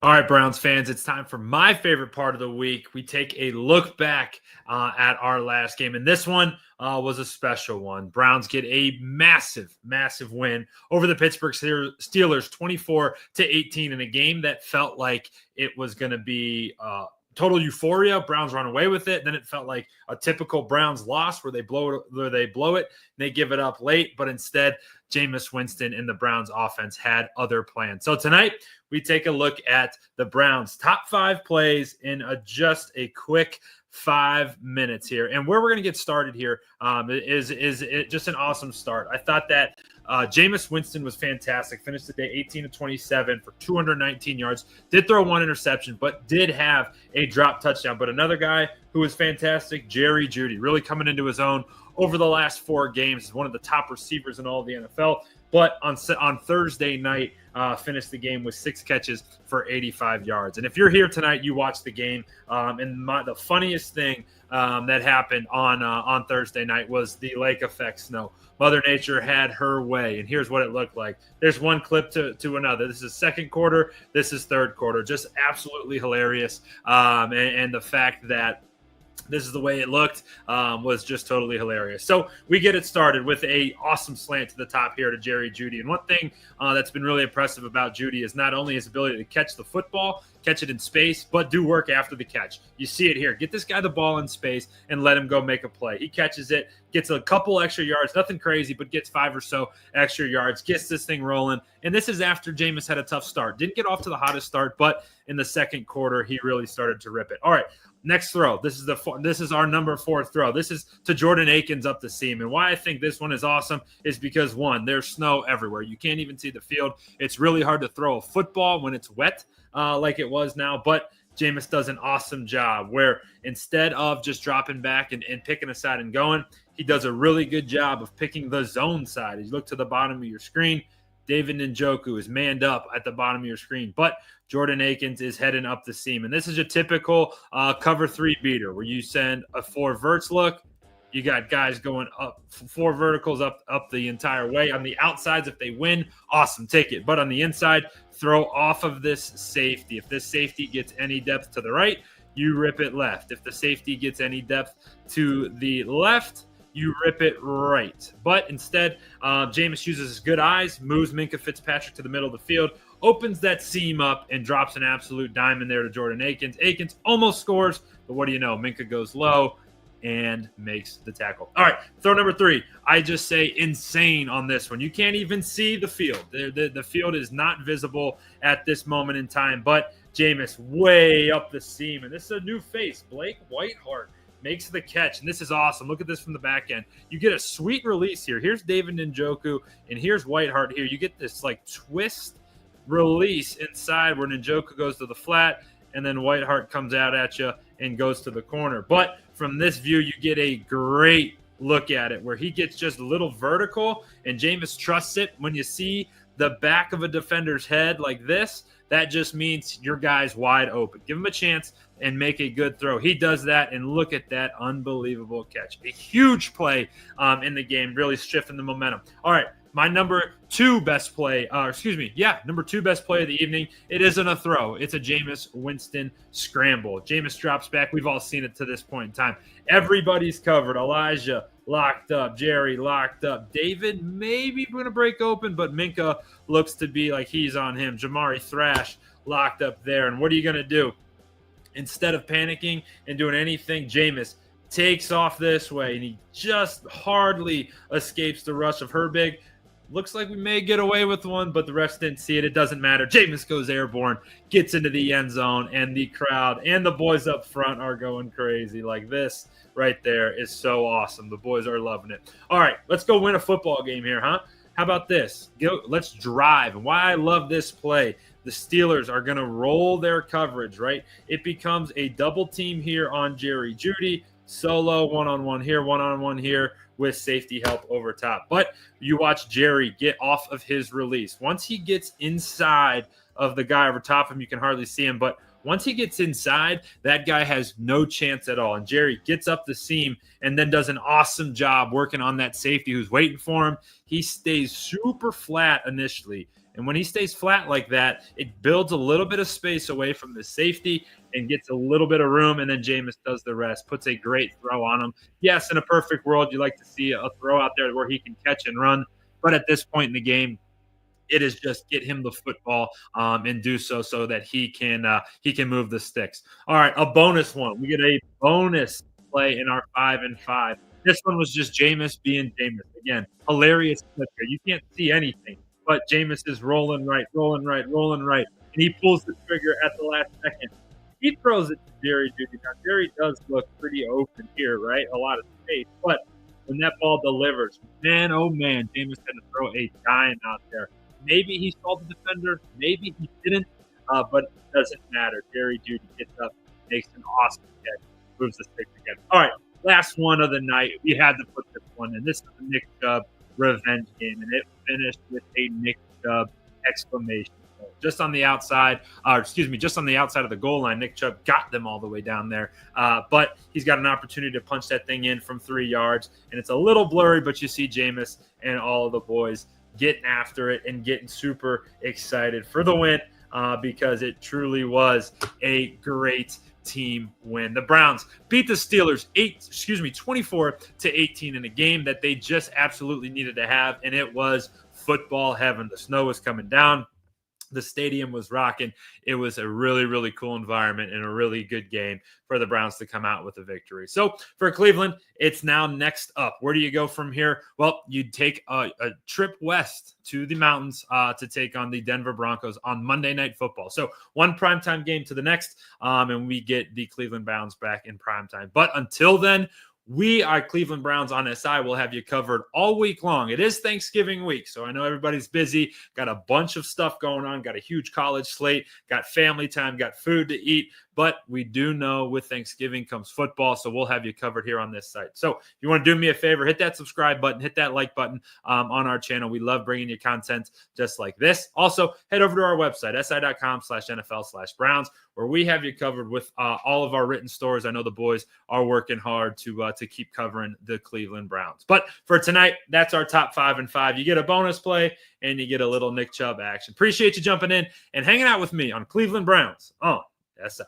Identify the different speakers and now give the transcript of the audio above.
Speaker 1: All right, Browns fans, it's time for my favorite part of the week. We take a look back at our last game, and this one was a special one. Browns get a massive, massive win over the Pittsburgh Steelers, 24-18, in a game that felt like it was going to be total euphoria. Browns run away with it. Then it felt like a typical Browns loss where they blow it, and they give it up late. But instead, Jameis Winston and the Browns offense had other plans. So tonight, we take a look at the Browns' top 5 plays in just a quick 5 minutes here. And where we're going to get started here is just an awesome start. I thought that Jameis Winston was fantastic. Finished the day 18-27 for 219 yards. Did throw 1 interception, but did have a drop touchdown. But another guy who was fantastic, Jerry Jeudy, really coming into his own over the last 4 games. He's one of the top receivers in all of the NFL. But on Thursday night, finished the game with 6 catches for 85 yards. And if you're here tonight, you watched the game. And the funniest thing that happened on Thursday night was the lake effect snow. Mother Nature had her way, and here's what it looked like. There's one clip to another. This is second quarter. This is third quarter. Just absolutely hilarious. And the fact that this is the way it looked was just totally hilarious. So we get it started with a awesome slant to the top here to Jerry Jeudy. And one thing that's been really impressive about Jeudy is not only his ability to catch the football, catch it in space, but do work after the catch. You see it here. Get this guy the ball in space and let him go make a play. He catches it, gets a couple extra yards, nothing crazy, but gets 5 or so extra yards, gets this thing rolling. And this is after Jameis had a tough start. Didn't get off to the hottest start, but in the second quarter, he really started to rip it. All right. Next throw. This is our number 4 throw. This is to Jordan Akins up the seam. And why I think this one is awesome is because, one, there's snow everywhere. You can't even see the field. It's really hard to throw a football when it's wet like it was now. But Jameis does an awesome job where instead of just dropping back and picking a side and going, he does a really good job of picking the zone side. As you look to the bottom of your screen, David Njoku is manned up at the bottom of your screen, but Jordan Akins is heading up the seam. And this is a typical cover 3 beater where you send a 4 verts look. You got guys going up 4 verticals up the entire way. On the outsides, if they win, awesome, take it. But on the inside, throw off of this safety. If this safety gets any depth to the right, you rip it left. If the safety gets any depth to the left, you rip it right. But instead, Jameis uses his good eyes, moves Minkah Fitzpatrick to the middle of the field, opens that seam up, and drops an absolute diamond there to Jordan Akins. Akins almost scores, but what do you know? Minkah goes low and makes the tackle. All right, throw number 3. I just say insane on this one. You can't even see the field. The field is not visible at this moment in time, but Jameis way up the seam. And this is a new face, Blake Whiteheart. Makes the catch, and this is awesome. Look at this from the back end. You get a sweet release here. Here's David Njoku, and here's Whiteheart here. You get this like twist release inside where Njoku goes to the flat, and then Whiteheart comes out at you and goes to the corner. But from this view, you get a great look at it where he gets just a little vertical, and Jameis trusts it. When you see the back of a defender's head like this, that just means your guy's wide open. Give him a chance and make a good throw. He does that, and look at that unbelievable catch. A huge play in the game, really shifting the momentum. All right, my number 2 best play, number 2 best play of the evening. It isn't a throw. It's a Jameis Winston scramble. Jameis drops back. We've all seen it to this point in time. Everybody's covered. Elijah locked up. Jerry locked up. David maybe going to break open, but Minkah looks to be like he's on him. Jamari Thrash locked up there. And what are you going to do? Instead of panicking and doing anything, Jameis takes off this way, and he just hardly escapes the rush of Herbig. Looks like we may get away with one, but the refs didn't see it. It doesn't matter. Jameis goes airborne, gets into the end zone, and the crowd and the boys up front are going crazy. Like this right there is so awesome. The boys are loving it. All right, let's go win a football game here, huh? How about this? Let's drive. And why I love this play, the Steelers are going to roll their coverage, right? It becomes a double team here on Jerry Jeudy, solo, one-on-one here with safety help over top. But you watch Jerry get off of his release. Once he gets inside of the guy over top of him, you can hardly see him, but once he gets inside, that guy has no chance at all. And Jerry gets up the seam and then does an awesome job working on that safety who's waiting for him. He stays super flat initially, And when he stays flat like that, it builds a little bit of space away from the safety and gets a little bit of room, and then Jameis does the rest, puts a great throw on him. Yes, in a perfect world, you like to see a throw out there where he can catch and run. But at this point in the game, it is just get him the football and do so that he can move the sticks. All right, a bonus one. We get a bonus play in our 5 and 5. This one was just Jameis being Jameis. Again, hilarious clip here. You can't see anything, but Jameis is rolling right, and he pulls the trigger at the last second. He throws it to Jerry Jeudy. Now, Jerry does look pretty open here, right? A lot of space, but when that ball delivers, man, oh man, Jameis had to throw a dime out there. Maybe he saw the defender, maybe he didn't, but it doesn't matter. Jerry Jeudy gets up, makes an awesome catch, moves the sticks again. All right, last one of the night. We had to put this one in. This is the Nick Chubb revenge game, and it finished with a Nick Chubb exclamation point. Just on the outside, just on the outside of the goal line, Nick Chubb got them all the way down there. But he's got an opportunity to punch that thing in from 3 yards, and it's a little blurry, but you see Jameis and all of the boys getting after it and getting super excited for the win because it truly was a great team win. The Browns beat the Steelers 24-18 in a game that they just absolutely needed to have, and it was football heaven. The snow was coming down. The stadium was rocking. It was a really, really cool environment and a really good game for the Browns to come out with a victory. So for Cleveland, it's now next up. Where do you go from here? Well, you take a trip west to the mountains to take on the Denver Broncos on Monday Night Football. So one primetime game to the next, and we get the Cleveland Browns back in primetime. But until then, we are Cleveland Browns on SI. We'll have you covered all week long. It is Thanksgiving week, so I know everybody's busy, got a bunch of stuff going on, got a huge college slate, got family time, got food to eat, but we do know with Thanksgiving comes football, so we'll have you covered here on this site. So if you want to do me a favor, hit that subscribe button, hit that like button on our channel. We love bringing you content just like this. Also, head over to our website, si.com/NFL/Browns, where we have you covered with all of our written stories. I know the boys are working hard to keep covering the Cleveland Browns. But for tonight, that's our top 5 and 5. You get a bonus play and you get a little Nick Chubb action. Appreciate you jumping in and hanging out with me on Cleveland Browns on SI.